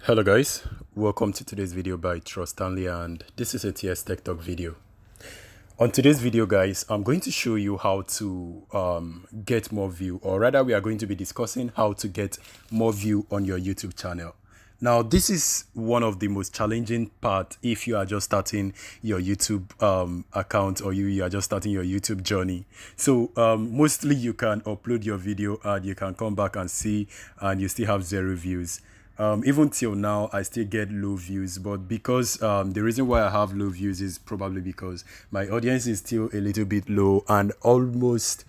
Hello guys, welcome to today's video by Trust Stanley, and this is a TS Tech Talk video. On today's video guys, I'm going to show you how to get more view, or rather we are going to be discussing how to get more view on your YouTube channel. Now this is one of the most challenging part if you are just starting your YouTube account, or you are just starting your YouTube journey. So mostly you can upload your video and you can come back and see and you still have 0 views. Even till now, I still get low views, but because the reason why I have low views is probably because my audience is still a little bit low, and almost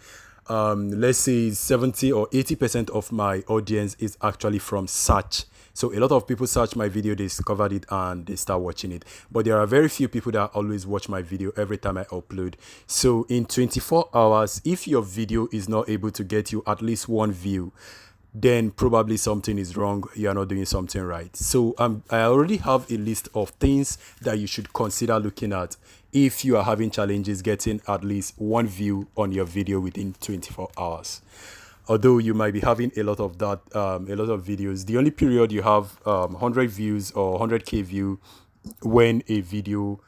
let's say 70 or 80% of my audience is actually from search. So a lot of people search my video, they discovered it and they start watching it. But there are very few people that always watch my video every time I upload. So in 24 hours, if your video is not able to get you at least 1 view, then probably something is wrong. You are not doing something right. So I already have a list of things that you should consider looking at if you are having challenges getting at least 1 view on your video within 24 hours. Although you might be having a lot of that, a lot of videos, the only period you have 100 views or 100k view when a video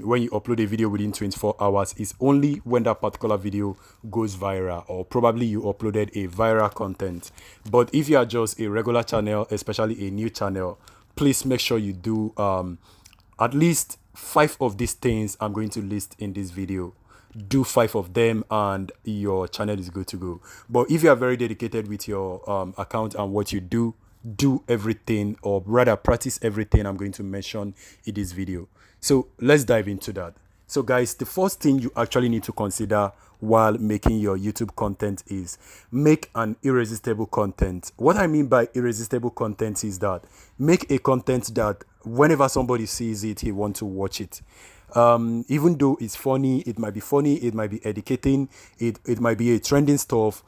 when you upload a video within 24 hours is only when that particular video goes viral, or probably you uploaded a viral content. But if you are just a regular channel, especially a new channel, please make sure you do at least 5 of these things I'm going to list in this video. Do 5 of them and your channel is good to go. But if you are very dedicated with your account and what you do everything, or rather practice everything I'm going to mention in this video. So let's dive into that. So guys, the first thing you actually need to consider while making your YouTube content is make an irresistible content. What I mean by irresistible content is that make a content that whenever somebody sees it, he wants to watch it. Even though it's funny, it might be educating, it might be a trending stuff.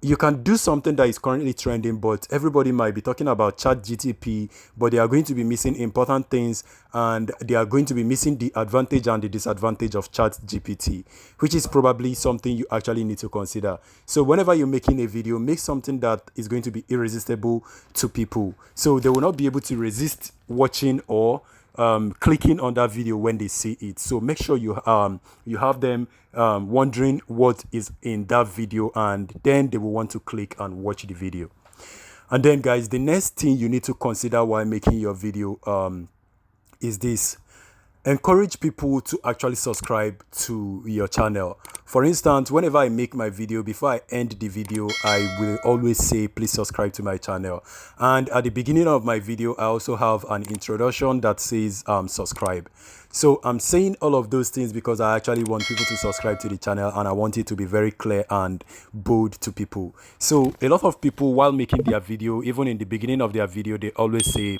You can do something that is currently trending, but everybody might be talking about ChatGPT, but they are going to be missing important things, and they are going to be missing the advantage and the disadvantage of ChatGPT, which is probably something you actually need to consider. So whenever you're making a video, make something that is going to be irresistible to people, so they will not be able to resist watching or clicking on that video when they see it. So make sure you have them wondering what is in that video, and then they will want to click and watch the video. And then guys, the next thing you need to consider while making your video is this: encourage people to actually subscribe to your channel. For instance, whenever I make my video, before I end the video, I will always say please subscribe to my channel. And at the beginning of my video, I also have an introduction that says subscribe. So I'm saying all of those things because I actually want people to subscribe to the channel, and I want it to be very clear and bold to people. So a lot of people, while making their video, even in the beginning of their video, they always say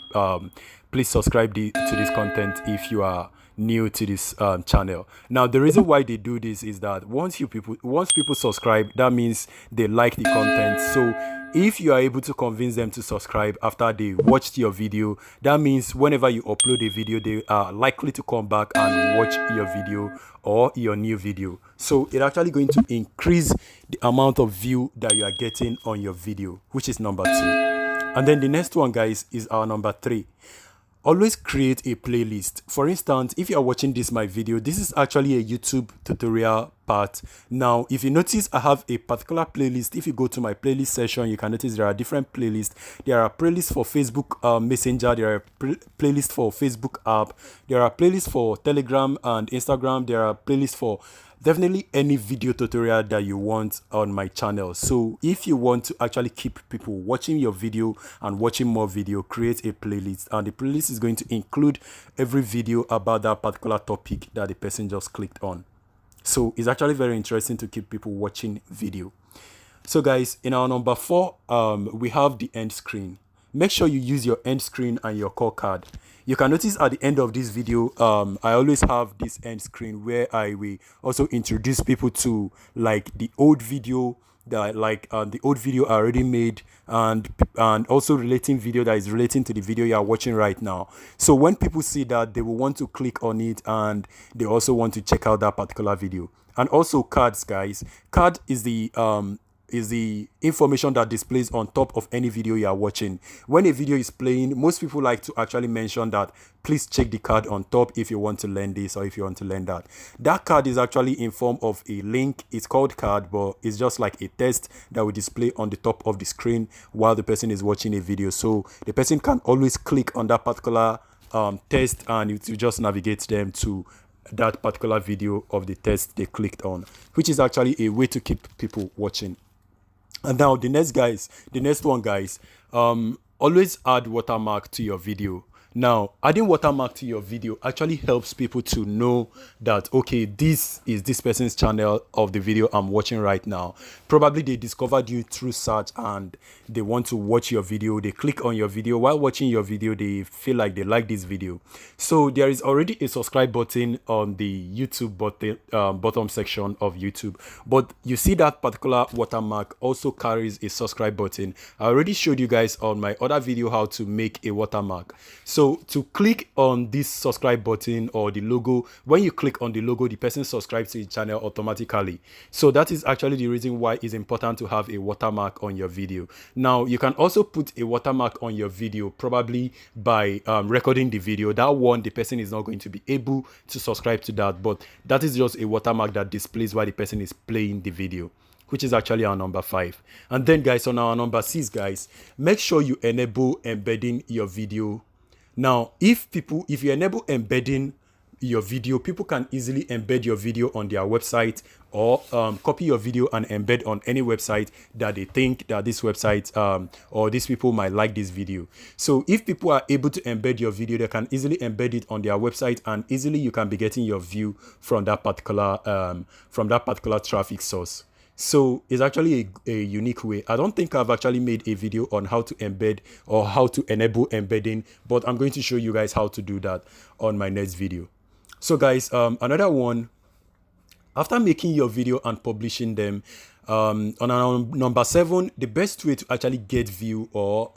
please subscribe to this content if you are new to this channel. Now the reason why they do this is that once people subscribe, that means they like the content. So if you are able to convince them to subscribe after they watched your video, that means whenever you upload a video, they are likely to come back and watch your video or your new video. So it's actually going to increase the amount of view that you are getting on your video, which is number 2. And then the next one guys is our number 3. Always create a playlist. For instance, if you are watching my video, this is actually a YouTube tutorial part. Now, if you notice, I have a particular playlist. If you go to my playlist section, you can notice there are different playlists. There are playlists for Facebook Messenger. There are playlists for Facebook app. There are playlists for Telegram and Instagram. There are playlists for definitely any video tutorial that you want on my channel. So if you want to actually keep people watching your video and watching more video, create a playlist, and the playlist is going to include every video about that particular topic that the person just clicked on. So it's actually very interesting to keep people watching video. So guys, in our number 4, we have the end screen. Make sure you use your end screen and your call card. You can notice at the end of this video, I always have this end screen where I will also introduce people to like the old video that the old video I already made, and also relating video that is relating to the video you are watching right now. So when people see that, they will want to click on it, and they also want to check out that particular video. And also cards guys. Card is the the information that displays on top of any video you are watching. When a video is playing, most people like to actually mention that please check the card on top if you want to learn this or if you want to learn that. That card is actually in form of a link. It's called card, but it's just like a text that will display on the top of the screen while the person is watching a video. So the person can always click on that particular text, and it will just navigate them to that particular video of the text they clicked on, which is actually a way to keep people watching. And now the next one, guys, always add watermark to your video. Now, adding watermark to your video actually helps people to know that, okay, this is this person's channel of the video I'm watching right now. Probably they discovered you through search and they want to watch your video. They click on your video. While watching your video, they feel like they like this video. So there is already a subscribe button on the YouTube bottom section of YouTube. But you see that particular watermark also carries a subscribe button. I already showed you guys on my other video how to make a watermark. So to click on this subscribe button or the logo, when you click on the logo, the person subscribes to the channel automatically. So that is actually the reason why it's important to have a watermark on your video. Now, you can also put a watermark on your video, probably by recording the video. That one, the person is not going to be able to subscribe to that, but that is just a watermark that displays why the person is playing the video, which is actually our number 5. And then, guys, on our number 6, guys, make sure you enable embedding your video. Now, if you enable embedding your video, people can easily embed your video on their website or copy your video and embed on any website that they think that this website or these people might like this video. So if people are able to embed your video, they can easily embed it on their website, and easily you can be getting your view from that particular traffic source. So it's actually a unique way. I don't think I've actually made a video on how to embed or how to enable embedding, but I'm going to show you guys how to do that on my next video. So guys, another one, after making your video and publishing them, on our number 7, the best way to actually get view, or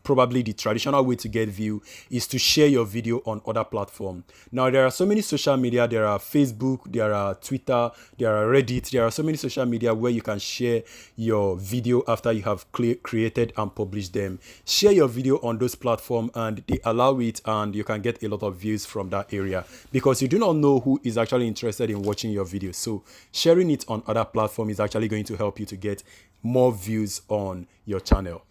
probably the traditional way to get view, is to share your video on other platforms. Now, there are so many social media. There are Facebook, there are Twitter, there are Reddit. There are so many social media where you can share your video after you have created and published them. Share your video on those platforms and they allow it, and you can get a lot of views from that area, because you do not know who is actually interested in watching your video. So sharing it on other platforms is actually going to help you to get more views on your channel.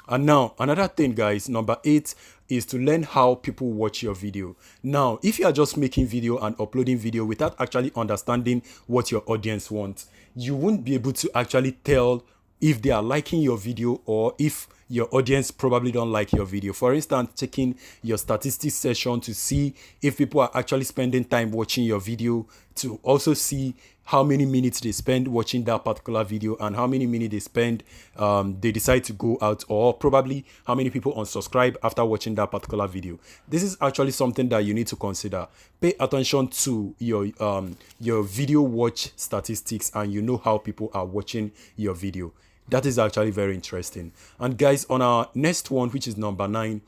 And now, another thing, guys, number 8 is to learn how people watch your video. Now, if you are just making video and uploading video without actually understanding what your audience wants, you won't be able to actually tell if they are liking your video or if your audience probably don't like your video. For instance, checking your statistics session to see if people are actually spending time watching your video, to also see how many minutes they spend watching that particular video and how many minutes they spend, they decide to go out, or probably how many people unsubscribe after watching that particular video. This is actually something that you need to consider. Pay attention to your video watch statistics, and you know how people are watching your video. That is actually very interesting. And guys, on our next one, which is number 9,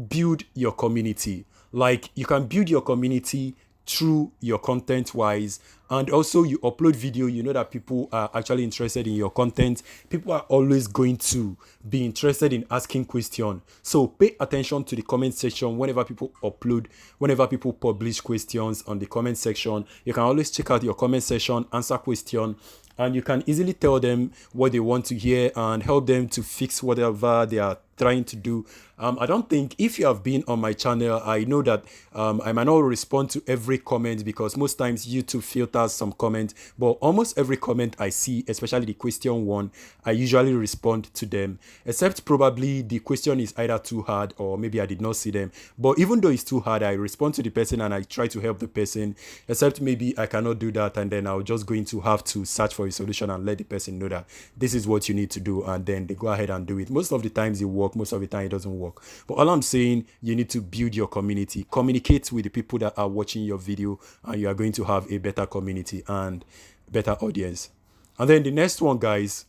build your community. Like, you can build your community through your content wise, and also you upload video, you know that people are actually interested in your content. People are always going to be interested in asking questions. So pay attention to the comment section whenever people upload, whenever people publish questions on the comment section. You can always check out your comment section, answer question, and you can easily tell them what they want to hear and help them to fix whatever they are trying to do. I don't think, if you have been on my channel, I know that I might not respond to every comment, because most times YouTube filters some comment, but almost every comment I see, especially the question one, I usually respond to them, except probably the question is either too hard or maybe I did not see them. But even though it's too hard, I respond to the person and I try to help the person, except maybe I cannot do that, and then I'm just going to have to search for a solution and let the person know that this is what you need to do, and then they go ahead and do it. Most of the times it works, most of the time it doesn't work. But all I'm saying, you need to build your community, communicate with the people that are watching your video, and you are going to have a better community and better audience. And then the next one, guys,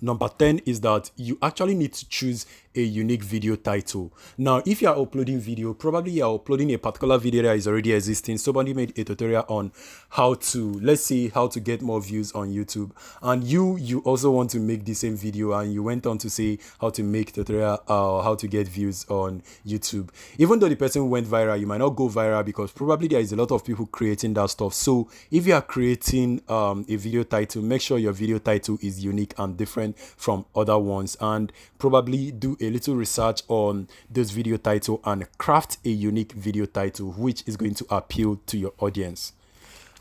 Number 10 is that you actually need to choose a unique video title. Now, if you are uploading video, probably you are uploading a particular video that is already existing. Somebody made a tutorial on how to, let's say, how to get more views on YouTube. And you also want to make the same video, and you went on to say how to make tutorial, how to get views on YouTube. Even though the person went viral, you might not go viral because probably there is a lot of people creating that stuff. So if you are creating a video title, make sure your video title is unique and different from other ones, and probably do a little research on this video title and craft a unique video title which is going to appeal to your audience.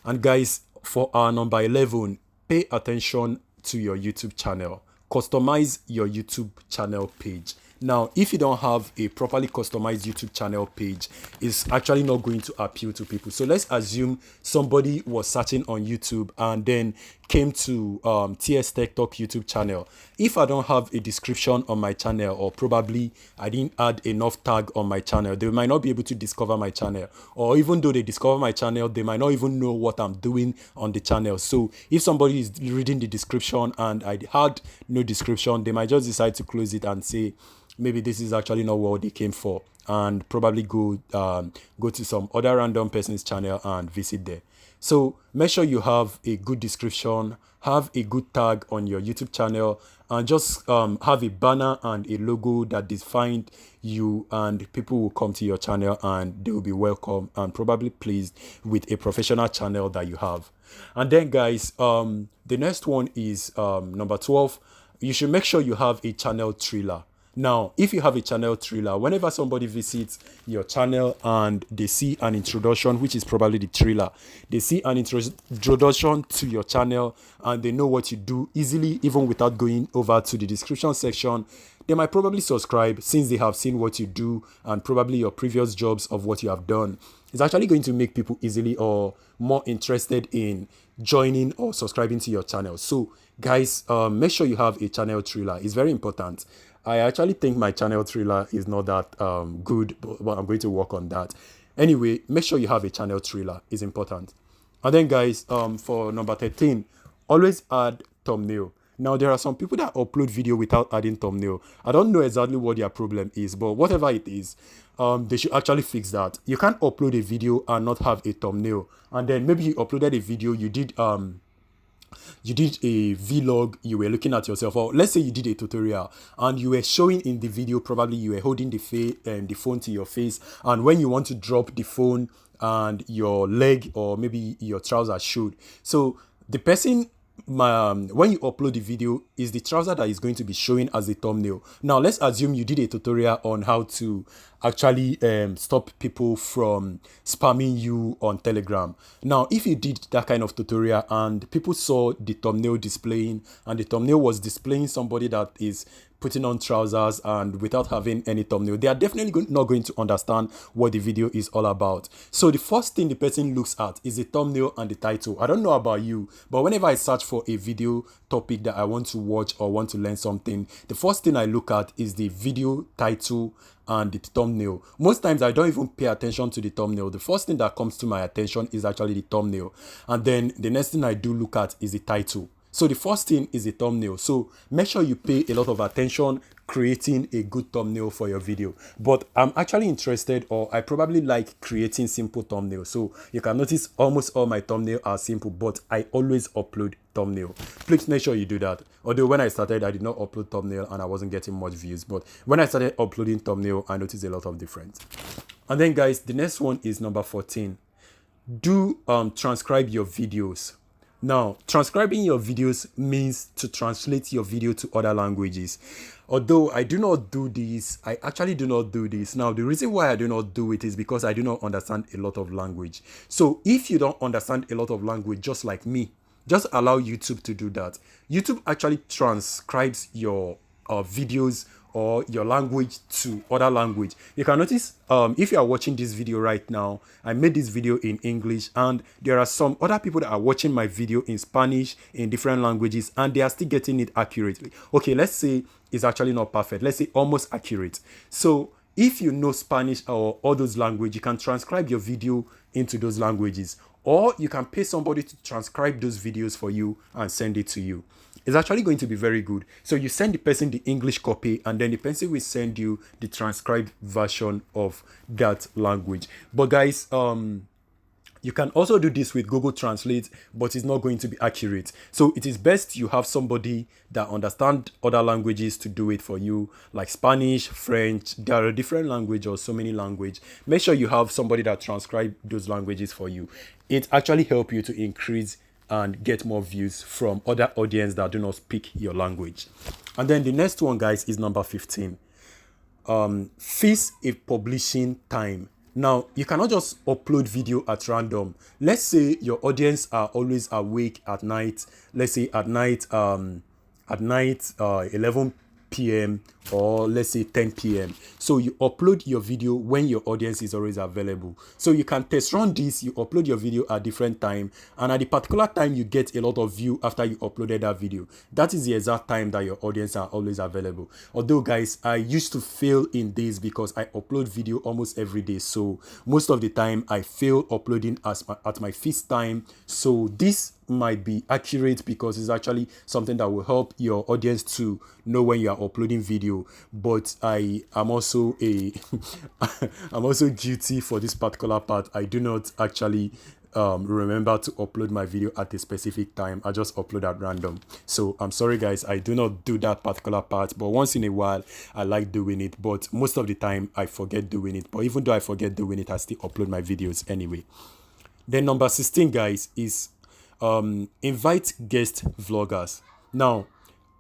And guys, for our number 11, pay attention to your YouTube channel. Customize your YouTube channel page. Now, if you don't have a properly customized YouTube channel page, it's actually not going to appeal to people. So let's assume somebody was searching on YouTube and then came to TS Tech Talk YouTube channel. If I don't have a description on my channel, or probably I didn't add enough tag on my channel, they might not be able to discover my channel. Or even though they discover my channel, they might not even know what I'm doing on the channel. So if somebody is reading the description and I had no description, they might just decide to close it and say, maybe this is actually not what they came for, and probably go to some other random person's channel and visit there. So make sure you have a good description, have a good tag on your YouTube channel, and just have a banner and a logo that defines you, and people will come to your channel and they will be welcome and probably pleased with a professional channel that you have. And then guys, the next one is number 12. You should make sure you have a channel trailer. Now, if you have a channel trailer, whenever somebody visits your channel and they see an introduction, which is probably the trailer, they see an introduction to your channel and they know what you do easily, even without going over to the description section, they might probably subscribe since they have seen what you do and probably your previous jobs of what you have done. It's actually going to make people easily or more interested in joining or subscribing to your channel. So guys, make sure you have a channel trailer. It's very important. I actually think my channel trailer is not that good, but I'm going to work on that. Anyway, make sure you have a channel trailer. It's important. And then guys, for number 13, always add thumbnail. Now, there are some people that upload video without adding thumbnail. I don't know exactly what their problem is, but whatever it is, they should actually fix that. You can't upload a video and not have a thumbnail. And then maybe you uploaded a video, you did a vlog, you were looking at yourself, or let's say you did a tutorial and you were showing in the video, probably you were holding the phone to your face, and when you want to drop the phone and your leg or maybe your trousers showed. So the person, when you upload the video, is the trouser that is going to be showing as a thumbnail. Now let's assume you did a tutorial on how to actually stop people from spamming you on Telegram. Now if you did that kind of tutorial and people saw the thumbnail displaying, and the thumbnail was displaying somebody that is putting on trousers and without having any thumbnail, they are definitely not going to understand what the video is all about. So the first thing the person looks at is the thumbnail and the title. I don't know about you, but whenever I search for a video topic that I want to watch or want to learn something, the first thing I look at is the video title and the thumbnail. Most times I don't even pay attention to the thumbnail. The first thing that comes to my attention is actually the thumbnail, and then the next thing I do look at is the title. So the first thing is a thumbnail. So make sure you pay a lot of attention creating a good thumbnail for your video. But I'm actually interested, or I probably like creating simple thumbnails. So you can notice almost all my thumbnails are simple, but I always upload thumbnail. Please make sure you do that. Although when I started, I did not upload thumbnail and I wasn't getting much views. But when I started uploading thumbnail, I noticed a lot of difference. And then guys, the next one is number 14. Do transcribe your videos. Now, transcribing your videos means to translate your video to other languages. Although I do not do this, I actually do not do this. Now, the reason why I do not do it is because I do not understand a lot of language. So if you don't understand a lot of language, just like me, just allow YouTube to do that. YouTube actually transcribes your videos or your language to other language. You can notice if you are watching this video right now, I made this video in English, and there are some other people that are watching my video in Spanish, in different languages, and they are still getting it accurately. Okay, let's say it's actually not perfect. Let's say almost accurate. So if you know Spanish or all those languages, you can transcribe your video into those languages, or you can pay somebody to transcribe those videos for you and send it to you. It's actually going to be very good. So you send the person the English copy, and then the person will send you the transcribed version of that language. But guys, you can also do this with Google Translate, but it's not going to be accurate. So it is best you have somebody that understands other languages to do it for you, like Spanish, French. There are different languages or so many languages. Make sure you have somebody that transcribes those languages for you. It actually helps you to increase and get more views from other audience that do not speak your language. And then the next one, guys, is number 15. Fix a publishing time. Now, you cannot just upload video at random. Let's say your audience are always awake at night. Let's say at night, 11 p.m. or let's say 10 p.m. So you upload your video when your audience is always available. So you can test run this. You upload your video at different time, and at the particular time you get a lot of view after you uploaded that video. That is the exact time that your audience are always available. Although, guys, I used to fail in this because I upload video almost every day. So most of the time I fail uploading at my fixed time. So this might be accurate because it's actually something that will help your audience to know when you are uploading video. But I am also I'm also guilty for this particular part. I do not actually remember to upload my video at a specific time. I just upload at random. So I'm sorry, guys, I do not do that particular part, but once in a while I like doing it. But most of the time I forget doing it. But even though I forget doing it, I still upload my videos anyway. Then number 16, guys, is invite guest vloggers. Now,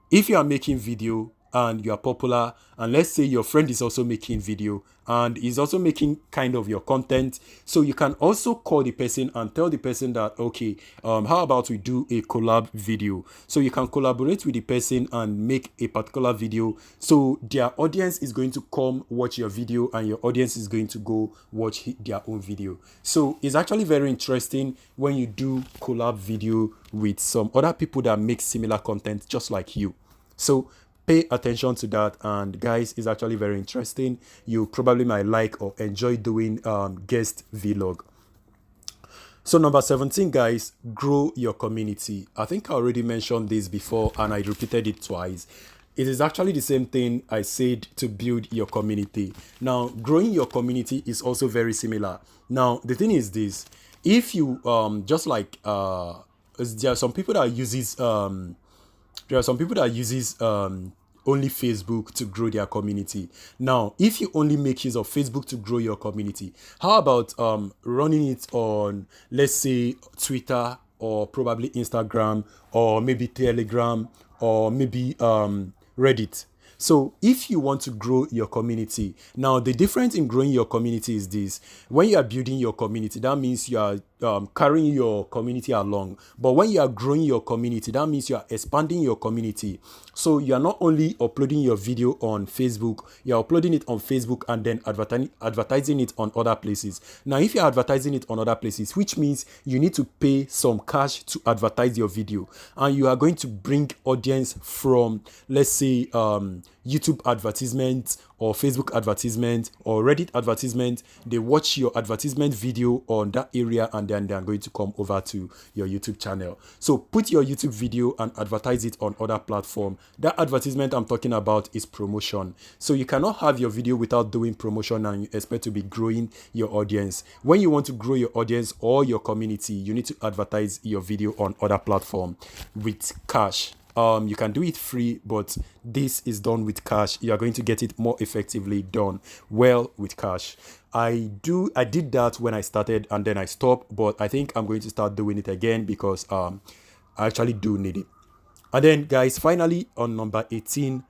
if you are making video and you are popular, and let's say your friend is also making video and is also making kind of your content, so you can also call the person and tell the person that, okay, how about we do a collab video? So you can collaborate with the person and make a particular video, so their audience is going to come watch your video and your audience is going to go watch their own video. So it's actually very interesting when you do collab video with some other people that make similar content just like you. So pay attention to that, and guys, it's actually very interesting. You probably might like or enjoy doing guest vlog. So number 17, guys, grow your community. I think I already mentioned this before and I repeated it twice. It is actually the same thing I said to build your community. Now, growing your community is also very similar. Now, the thing is this: if you just like there are some people that uses only Facebook to grow their community. Now, if you only make use of Facebook to grow your community, how about running it on, let's say, Twitter or probably Instagram or maybe Telegram or maybe Reddit? So if you want to grow your community, now the difference in growing your community is this: when you are building your community, that means you are carrying your community along. But when you are growing your community, that means you are expanding your community. So you are not only uploading your video on Facebook, you are uploading it on Facebook and then advertising it on other places. Now, if you are advertising it on other places, which means you need to pay some cash to advertise your video, and you are going to bring audience from, let's say, YouTube advertisement or Facebook advertisement or Reddit advertisement. They watch your advertisement video on that area and then they are going to come over to your YouTube channel. So put your YouTube video and advertise it on other platform. That advertisement I'm talking about is promotion. So you cannot have your video without doing promotion and you expect to be growing your audience. When you want to grow your audience or your community, you need to advertise your video on other platform with cash. You can do it free, but this is done with cash. You are going to get it more effectively done well with cash. I did that when I started and then I stopped, but I think I'm going to start doing it again because I actually do need it. And then, guys, finally on number 18,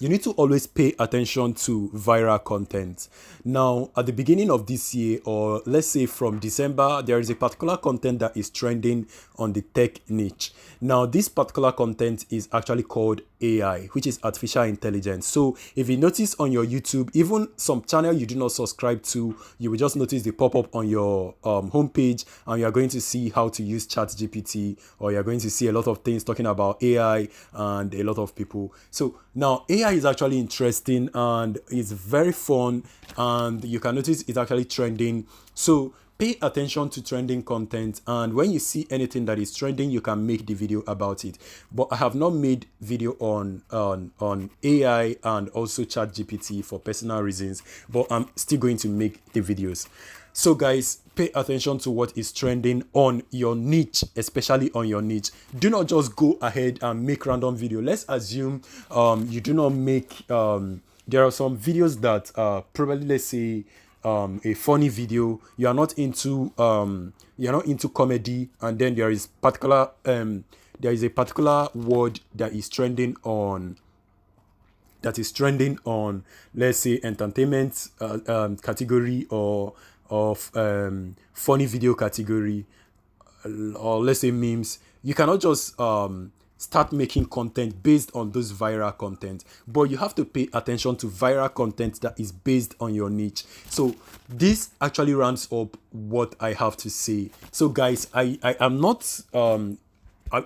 you need to always pay attention to viral content. Now, at the beginning of this year, or let's say from December, there is a particular content that is trending on the tech niche. Now, this particular content is actually called AI, which is artificial intelligence. So if you notice on your YouTube, even some channel you do not subscribe to, you will just notice the pop-up on your homepage, and you are going to see how to use ChatGPT, or you're going to see a lot of things talking about AI and a lot of people. So now AI is actually interesting and it's very fun, and you can notice it's actually trending. So pay attention to trending content, and when you see anything that is trending, you can make the video about it. But I have not made video on AI and also ChatGPT for personal reasons, but I'm still going to make the videos. So guys, pay attention to what is trending on your niche, especially on your niche. Do not just go ahead and make random video. Let's assume you do not make there are some videos that probably, let's say, a funny video. You are not into comedy, and then there is a particular word that is trending on let's say entertainment category, or of funny video category, or let's say memes. You cannot just start making content based on those viral content, but you have to pay attention to viral content that is based on your niche. So this actually rounds up what I have to say. So guys, I am not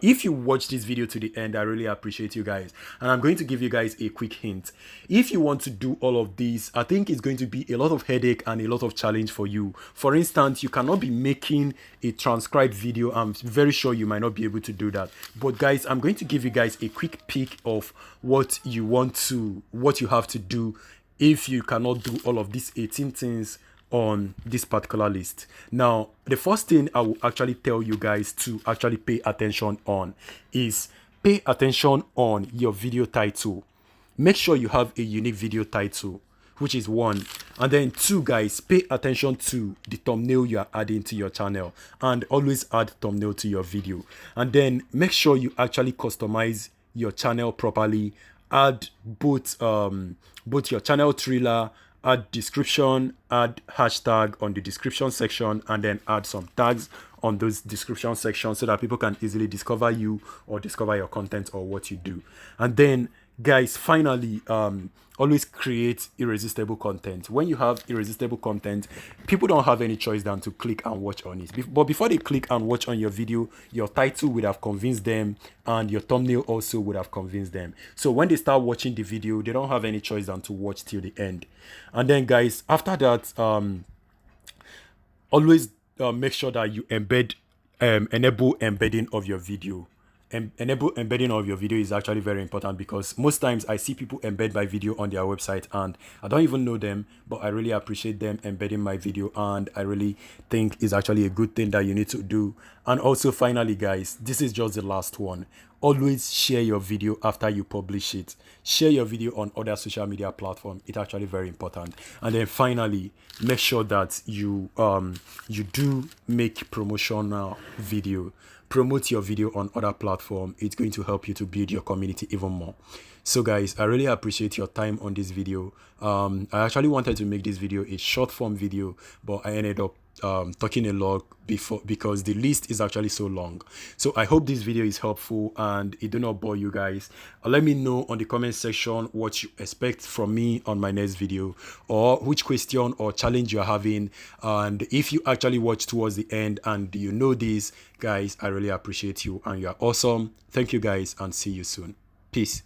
if you watch this video to the end, I really appreciate you guys, and I'm going to give you guys a quick hint. If you want to do all of these, I think it's going to be a lot of headache and a lot of challenge for you. For instance, you cannot be making a transcribed video. I'm very sure you might not be able to do that, but guys, I'm going to give you guys a quick peek of what you have to do if you cannot do all of these 18 things on this particular list. Now, the first thing I will actually tell you guys to actually pay attention on is pay attention on your video title. Make sure you have a unique video title, which is one. And then two, guys, pay attention to the thumbnail you are adding to your channel, and always add thumbnail to your video. And then make sure you actually customize your channel properly. Add both your channel trailer, add description, add hashtag on the description section, and then add some tags on those description sections so that people can easily discover you or discover your content or what you do. And then guys, finally, always create irresistible content. When you have irresistible content, people don't have any choice than to click and watch on it. But before they click and watch on your video, your title would have convinced them, and your thumbnail also would have convinced them. So when they start watching the video, they don't have any choice than to watch till the end. And then guys, after that, always make sure that you enable embedding of your video. Enable embedding of your video is actually very important, because most times I see people embed my video on their website and I don't even know them, but I really appreciate them embedding my video, and I really think it's actually a good thing that you need to do. And also, finally guys, this is just the last one. Always share your video after you publish it. Share your video on other social media platforms. It's actually very important. And then finally, make sure that you do make promotional video. Promote your video on other platforms. It's going to help you to build your community even more. So guys, I really appreciate your time on this video. I actually wanted to make this video a short form video, but I ended up talking a lot because the list is actually so long. So I hope this video is helpful and it do not bore you guys. Let me know on the comment section what you expect from me on my next video, or which question or challenge you're having. And if you actually watch towards the end and you know this, guys, I really appreciate you and you are awesome. Thank you guys, and see you soon. Peace.